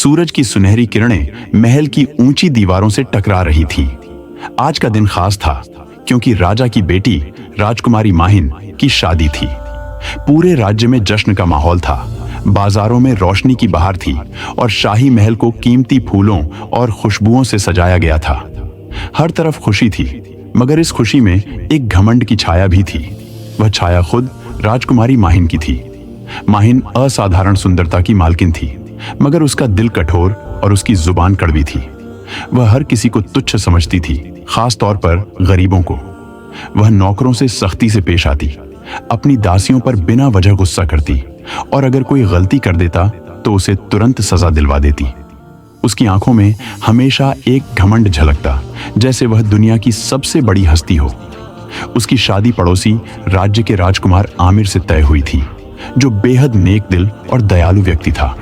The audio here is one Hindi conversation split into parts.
सूरज की सुनहरी किरणें महल की ऊंची दीवारों से टकरा रही थीं। आज का दिन खास था क्योंकि राजा की बेटी राजकुमारी माहिन की शादी थी। पूरे राज्य में जश्न का माहौल था। बाजारों में रोशनी की बहार थी और शाही महल को कीमती फूलों और खुशबुओं से सजाया गया था। हर तरफ खुशी थी, मगर इस खुशी में एक घमंड की छाया भी थी। वह छाया खुद राजकुमारी माहिन की थी। माहिन असाधारण सुंदरता की मालकिन थी, मगर उसका दिल कठोर और उसकी जुबान कड़वी थी। वह हर किसी को तुच्छ समझती थी, खास तौर पर गरीबों को। वह नौकरों से सख्ती से पेश आती, अपनी दासियों पर बिना वजह गुस्सा करती और अगर कोई गलती कर देता तो उसे तुरंत सजा दिलवा देती। उसकी आंखों में हमेशा एक घमंड झलकता, जैसे वह दुनिया की सबसे बड़ी हस्ती हो। उसकी शादी पड़ोसी राज्य के राजकुमार आमिर से तय हुई थी, जो बेहद नेक दिल और दयालु व्यक्ति था।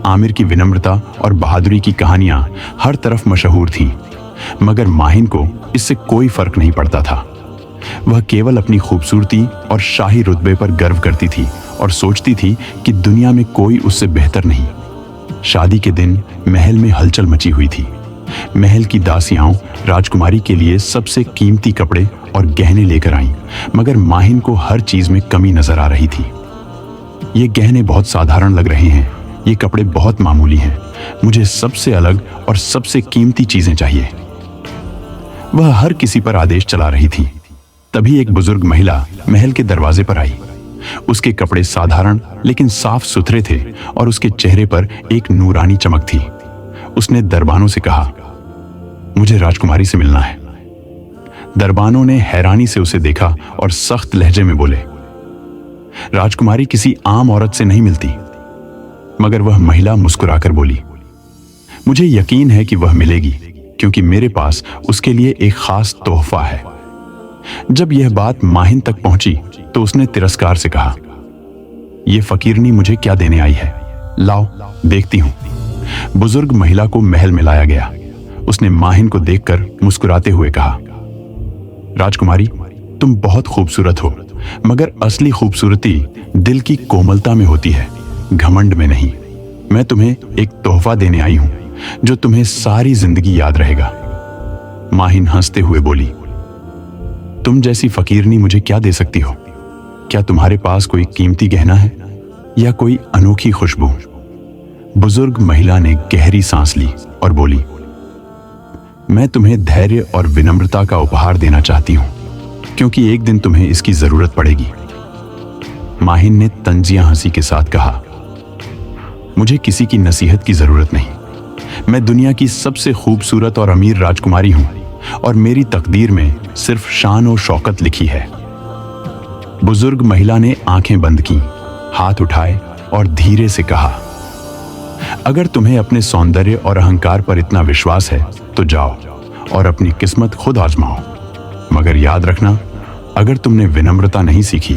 आमिर की विनम्रता और बहादुरी की कहानियां हर तरफ मशहूर थीं, मगर माहिन को इससे कोई फर्क नहीं पड़ता था। वह केवल अपनी खूबसूरती और शाही रुतबे पर गर्व करती थी और सोचती थी कि दुनिया में कोई उससे बेहतर नहीं। शादी के दिन महल में हलचल मची हुई थी। महल की दासियां राजकुमारी के लिए सबसे कीमती कपड़े और गहने लेकर आईं, मगर माहिन को हर चीज में कमी नजर आ रही थी। ये गहने बहुत साधारण लग रहे हैं, ये कपड़े बहुत मामूली हैं, मुझे सबसे अलग और सबसे कीमती चीजें चाहिए। वह हर किसी पर आदेश चला रही थी। तभी एक बुजुर्ग महिला महल के दरवाजे पर आई। उसके कपड़े साधारण लेकिन साफ सुथरे थे और उसके चेहरे पर एक नूरानी चमक थी। उसने दरबानों से कहा, मुझे राजकुमारी से मिलना है। दरबानों ने हैरानी से उसे देखा और सख्त लहजे में बोले, राजकुमारी किसी आम औरत से नहीं मिलती। मगर वह महिला मुस्कुराकर बोली, मुझे यकीन है कि वह मिलेगी, क्योंकि मेरे पास उसके लिए एक खास तोहफा है। जब यह बात माहिन तक पहुंची तो उसने तिरस्कार से कहा, यह फकीरनी मुझे क्या देने आई है, लाओ देखती हूं। बुजुर्ग महिला को महल में लाया गया। उसने माहिन को देखकर मुस्कुराते हुए कहा, राजकुमारी, तुम बहुत खूबसूरत हो, मगर असली खूबसूरती दिल की कोमलता में होती है, घमंड में नहीं। मैं तुम्हें एक तोहफा देने आई हूं जो तुम्हें सारी जिंदगी याद रहेगा। माहिन हंसते हुए बोली, तुम जैसी फकीरनी मुझे क्या दे सकती हो? क्या तुम्हारे पास कोई कीमती गहना है या कोई अनोखी खुशबू? बुजुर्ग महिला ने गहरी सांस ली और बोली, मैं तुम्हें धैर्य और विनम्रता का उपहार देना चाहती हूं, क्योंकि एक दिन तुम्हें इसकी जरूरत पड़ेगी। माहिन ने तंजिया हंसी के साथ कहा, मुझे किसी की नसीहत की जरूरत नहीं। मैं दुनिया की सबसे खूबसूरत और अमीर राजकुमारी हूं और मेरी तकदीर में सिर्फ शान और शौकत लिखी है। बुजुर्ग महिला ने आंखें बंद की, हाथ उठाए और धीरे से कहा, अगर तुम्हें अपने सौंदर्य और अहंकार पर इतना विश्वास है तो जाओ और अपनी किस्मत खुद आजमाओ। मगर याद रखना, अगर तुमने विनम्रता नहीं सीखी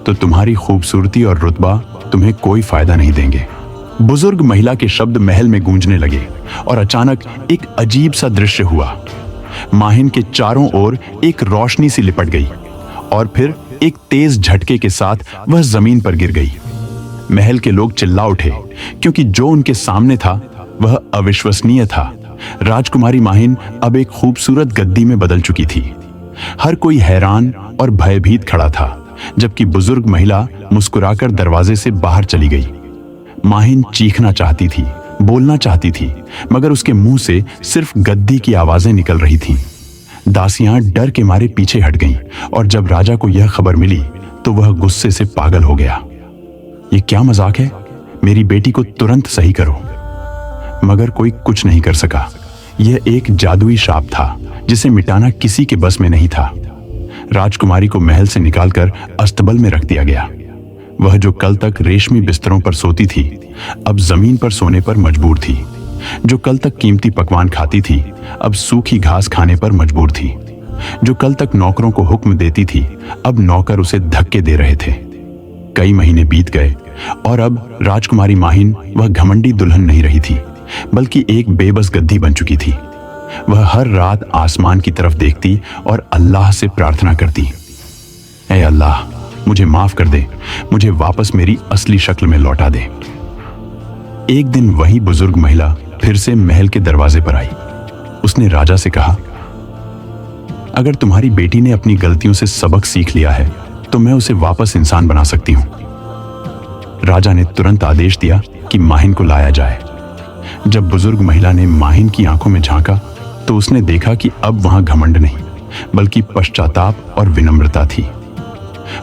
तो तुम्हारी खूबसूरती और रुतबा तुम्हें कोई फायदा नहीं देंगे। बुजुर्ग महिला के शब्द महल में गूंजने लगे और अचानक एक अजीब सा दृश्य हुआ। माहिन के चारों ओर एक रोशनी सी लिपट गई और फिर एक तेज झटके के साथ वह जमीन पर गिर गई। महल के लोग चिल्ला उठे, क्योंकि जो उनके सामने था वह अविश्वसनीय था। राजकुमारी माहिन अब एक खूबसूरत गद्दी में बदल चुकी थी। हर कोई हैरान और भयभीत खड़ा था, जबकि बुजुर्ग महिला मुस्कुराकर दरवाजे से बाहर चली गई। माहिन चीखना चाहती थी, बोलना चाहती थी, मगर उसके मुंह से सिर्फ गद्दी की आवाजें निकल रही थीं। दासियां डर के मारे पीछे हट गईं और जब राजा को यह खबर मिली तो वह गुस्से से पागल हो गया। ये क्या मजाक है? मेरी बेटी को तुरंत सही करो। मगर कोई कुछ नहीं कर सका। यह एक जादुई श्राप था जिसे मिटाना किसी के बस में नहीं था। राजकुमारी को महल से निकालकर अस्तबल में रख दिया गया। वह जो कल तक रेशमी बिस्तरों पर सोती थी, अब जमीन पर सोने पर मजबूर थी। जो कल तक कीमती पकवान खाती थी, अब सूखी घास खाने पर मजबूर थी। जो कल तक नौकरों को हुक्म देती थी, अब नौकर उसे धक्के दे रहे थे। कई महीने बीत गए और अब राजकुमारी माहिन वह घमंडी दुल्हन नहीं रही थी, बल्कि एक बेबस गद्दी बन चुकी थी। वह हर रात आसमान की तरफ देखती और अल्लाह से प्रार्थना करती, ऐ अल्लाह, मुझे माफ कर दे, मुझे वापस मेरी असली शक्ल में लौटा दे। एक दिन वही बुजुर्ग महिला फिर से महल के दरवाजे पर आई। उसने राजा से कहा, अगर तुम्हारी बेटी ने अपनी गलतियों से सबक सीख लिया है तो मैं उसे वापस इंसान बना सकती हूं। राजा ने तुरंत आदेश दिया कि माहिन को लाया जाए। जब बुजुर्ग महिला ने माहिन की आंखों में झांका तो उसने देखा कि अब वहां घमंड नहीं बल्कि पश्चाताप और विनम्रता थी।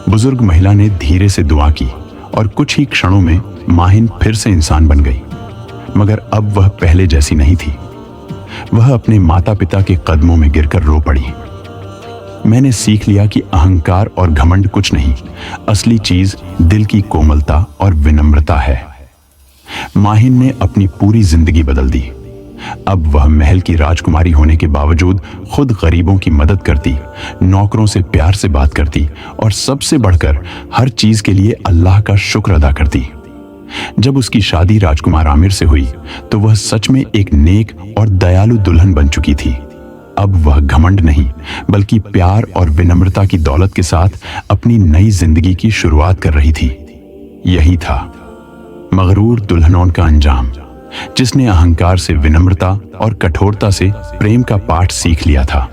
बुजुर्ग महिला ने धीरे से दुआ की और कुछ ही क्षणों में माहिन फिर से इंसान बन गई, मगर अब वह पहले जैसी नहीं थी। वह अपने माता पिता के कदमों में गिरकर रो पड़ी। मैंने सीख लिया कि अहंकार और घमंड कुछ नहीं, असली चीज दिल की कोमलता और विनम्रता है। माहिन ने अपनी पूरी जिंदगी बदल दी। अब वह महल की राजकुमारी होने के बावजूद खुद गरीबों की मदद करती, नौकरों से प्यार से बात करती और सबसे बढ़कर हर चीज के लिए अल्लाह का शुक्र अदा करती। जब उसकी शादी राजकुमार आमिर से हुई तो वह सच में एक नेक और दयालु दुल्हन बन चुकी थी। अब वह घमंड नहीं बल्कि प्यार और विनम्रता की दौलत के साथ अपनी नई जिंदगी की शुरुआत कर रही थी। यही था मगरूर दुल्हनों का अंजाम, जिसने अहंकार से विनम्रता और कठोरता से प्रेम का पाठ सीख लिया था।